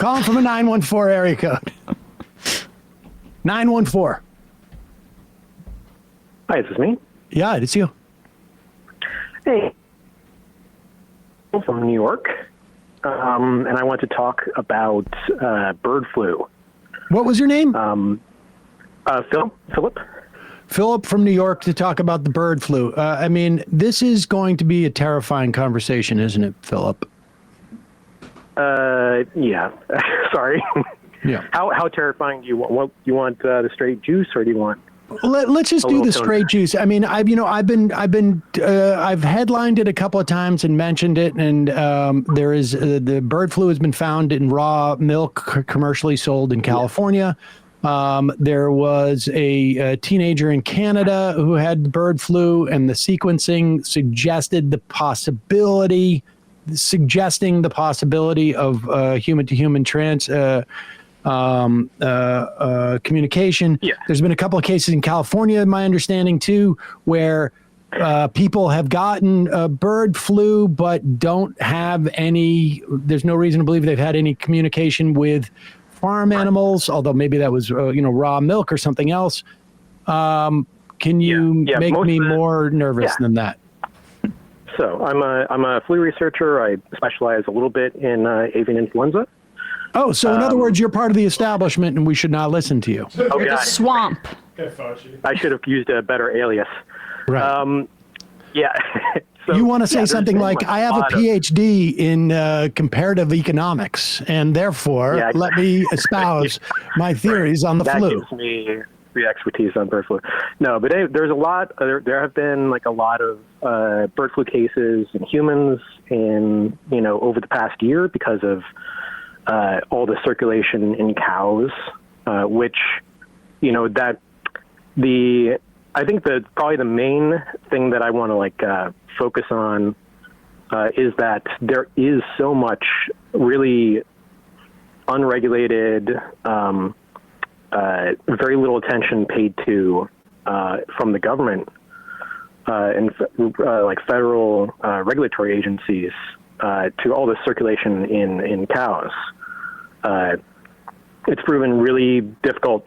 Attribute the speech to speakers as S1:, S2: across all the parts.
S1: Calling from a 914 area code. 914.
S2: Hi, is this me?
S1: Yeah, it's you.
S2: Hey. I'm from New York, and I want to talk about bird flu.
S1: What was your name?
S2: Philip.
S1: Philip from New York to talk about the bird flu. I mean, this is going to be a terrifying conversation, isn't it, Philip?
S2: Yeah. Sorry.
S1: Yeah.
S2: How terrifying do you want? What, you want the straight juice, or do you want?
S1: Let's just do the straight juice. I mean, I've headlined it a couple of times and mentioned it, and there is the bird flu has been found in raw milk commercially sold in California. There was a teenager in Canada who had bird flu, and the sequencing suggesting the possibility of human-to-human communication.
S2: Yeah.
S1: There's been a couple of cases in California, my understanding too, where people have gotten bird flu but don't have any. There's no reason to believe they've had any communication with farm animals, although maybe that was raw milk or something else. Can you make me more nervous than that?
S2: So I'm a flu researcher. I specialize a little bit in avian influenza.
S1: Oh, so in other words, you're part of the establishment, and we should not listen to you.
S2: Oh,
S3: The swamp.
S2: I should have used a better alias.
S1: Right.
S2: Yeah. So,
S1: you want to say something like, I have a PhD in comparative economics, and therefore let me espouse my theories on the flu.
S2: That gives me the expertise on bird flu. No, but there's a lot. There have been like a lot of bird flu cases in humans over the past year because of all the circulation in cows, which, I think probably the main thing that I want to focus on is that there is so much really unregulated, very little attention paid to from the government and federal regulatory agencies to all the circulation in cows. It's proven really difficult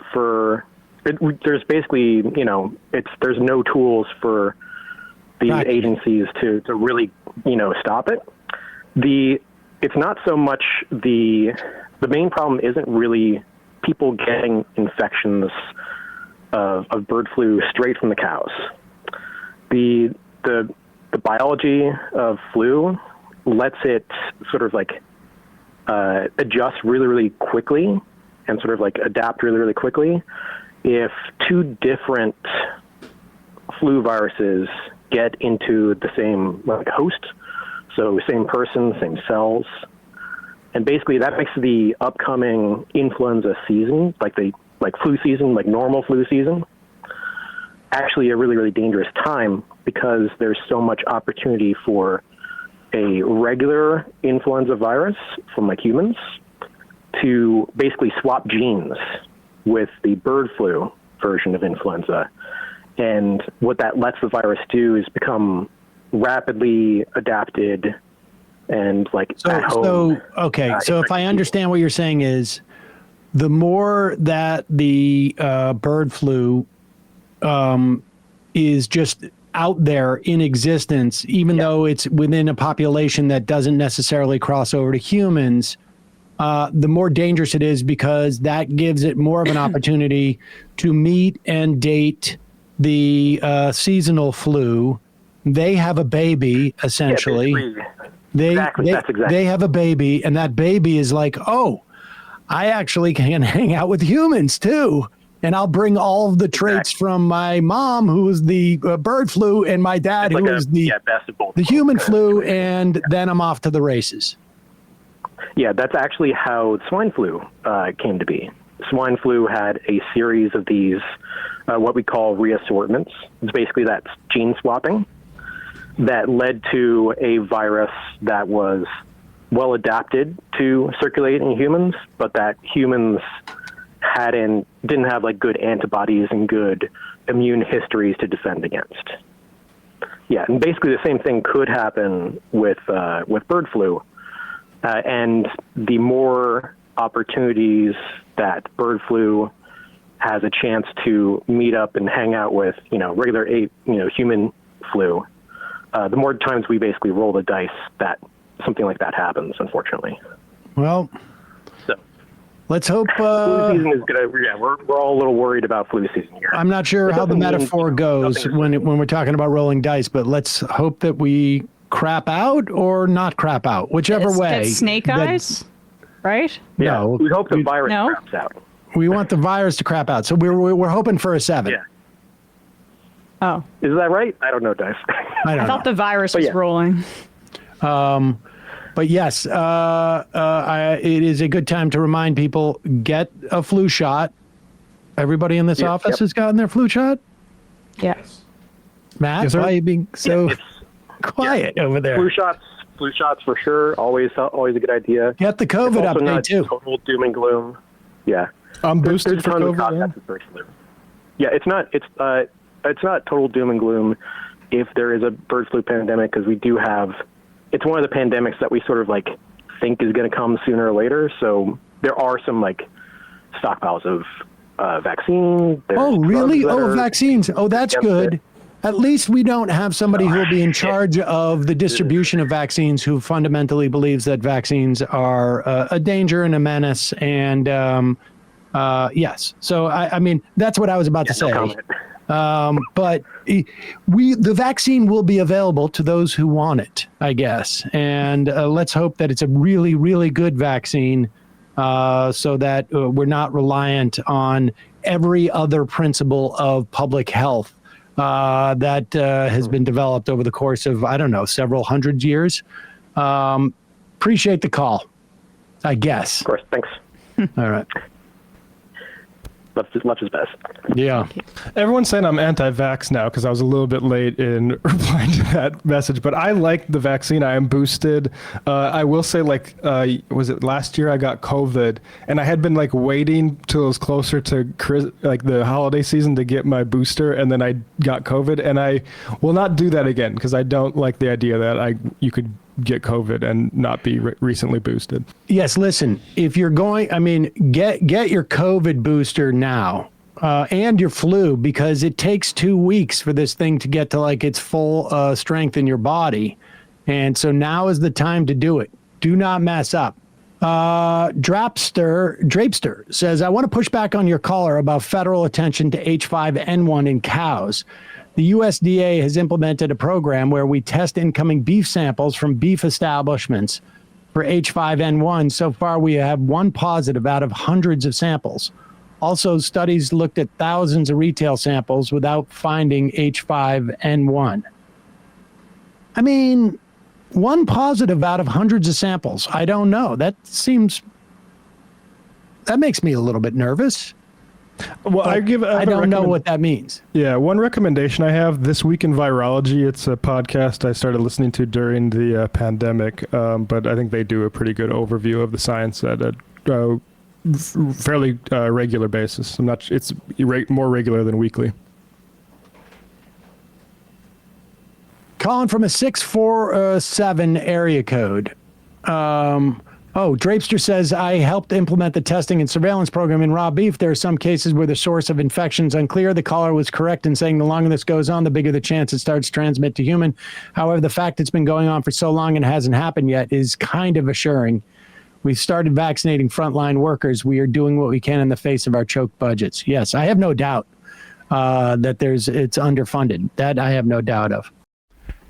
S2: there's basically, there's no tools for these agencies to really, stop it. It's not so much the main problem isn't really people getting infections of bird flu straight from the cows. The biology of flu lets it sort of adjust really, really quickly and sort of adapt really, really quickly if two different flu viruses get into the same host, so same person, same cells, and basically that makes the upcoming influenza season, like flu season, like normal flu season, actually a really, really dangerous time because there's so much opportunity for a regular influenza virus from humans to basically swap genes with the bird flu version of influenza. And what that lets the virus do is become rapidly adapted and at home.
S1: So if I understand what you're saying is the more that the bird flu is just out there in existence, even though it's within a population that doesn't necessarily cross over to humans, the more dangerous it is because that gives it more of an opportunity to meet and date the seasonal flu. They have a baby, essentially. They have a baby, and that baby is like, oh, I actually can hang out with humans too. And I'll bring all of the traits from my mom, who was the bird flu, and my dad, who was the human flu, and then I'm off to the races.
S2: Yeah, that's actually how swine flu came to be. Swine flu had a series of these, what we call reassortments. It's basically that's gene swapping that led to a virus that was well adapted to circulate in humans, but that humans didn't have good antibodies and good immune histories to defend against. Yeah, and basically the same thing could happen with bird flu. And the more opportunities that bird flu has a chance to meet up and hang out with, regular human flu, the more times we basically roll the dice that something like that happens, unfortunately.
S1: Well,
S2: so
S1: let's hope.
S2: Flu season is gonna. Yeah, we're all a little worried about flu season here.
S1: I'm not sure how the metaphor goes when we're talking about rolling dice, but let's hope that we crap out or not crap out, whichever way.
S3: Get snake eyes, right?
S2: Yeah,
S1: No,
S2: we hope the virus craps out.
S1: We want the virus to crap out, so we're hoping for a 7.
S2: Yeah.
S3: Oh,
S2: is that right? I don't know, Dice.
S3: I thought the virus was rolling.
S1: But yes, it is a good time to remind people, get a flu shot. Everybody in this office has gotten their flu shot?
S3: Yes.
S1: Matt, why are you being so quiet over there?
S2: Flu shots for sure. Always a good idea.
S1: Get the COVID update too.
S2: Total doom and gloom. Yeah.
S4: I'm boosted for COVID.
S2: Yeah, it's not total doom and gloom if there is a bird flu pandemic, because we do have. It's one of the pandemics that we sort of think is going to come sooner or later. So there are some stockpiles of vaccine.
S1: Oh, really? Oh, vaccines. Oh, that's good. At least we don't have somebody who will be in charge of the distribution of vaccines who fundamentally believes that vaccines are a danger and a menace. And yes, so I mean, that's what I was about to say. But the vaccine will be available to those who want it, I guess. And let's hope that it's a really, really good vaccine so that we're not reliant on every other principle of public health that has been developed over the course of, I don't know, several hundred years. Appreciate the call, I guess.
S2: Of course. Thanks.
S1: All right.
S2: Left is best.
S1: Yeah.
S4: Everyone's saying I'm anti-vax now because I was a little bit late in replying to that message, but I like the vaccine. I am boosted. I will say, was it last year I got COVID, and I had been waiting till it was closer to the holiday season to get my booster, and then I got COVID, and I will not do that again because I don't like the idea that you could get COVID and not be recently boosted.
S1: Yes, listen, if you're going, get your COVID booster now and your flu, because it takes 2 weeks for this thing to get to its full strength in your body. And so now is the time to do it. Do not mess up. Drapester says, I want to push back on your caller about federal attention to H5N1 in cows. The USDA has implemented a program where we test incoming beef samples from beef establishments for H5N1. So far, we have 1 positive out of hundreds of samples. Also, studies looked at thousands of retail samples without finding H5N1. 1 positive out of hundreds of samples. I don't know. That makes me a little bit nervous.
S4: Well, I
S1: don't know what that means.
S4: Yeah, one recommendation I have, This Week in Virology. It's a podcast I started listening to during the pandemic, but I think they do a pretty good overview of the science at a fairly regular basis. It's more regular than weekly.
S1: Calling from a 647 area code. Drapester says, I helped implement the testing and surveillance program in raw beef. There are some cases where the source of infection is unclear. The caller was correct in saying the longer this goes on, the bigger the chance it starts to transmit to human. However, the fact it's been going on for so long and hasn't happened yet is kind of assuring. We've started vaccinating frontline workers. We are doing what we can in the face of our choked budgets. Yes, I have no doubt that it's underfunded. That I have no doubt of.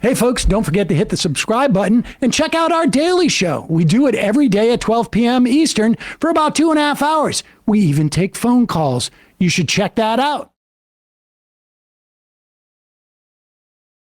S1: Hey, folks, don't forget to hit the subscribe button and check out our daily show. We do it every day at 12 p.m. Eastern for about 2.5 hours. We even take phone calls. You should check that out.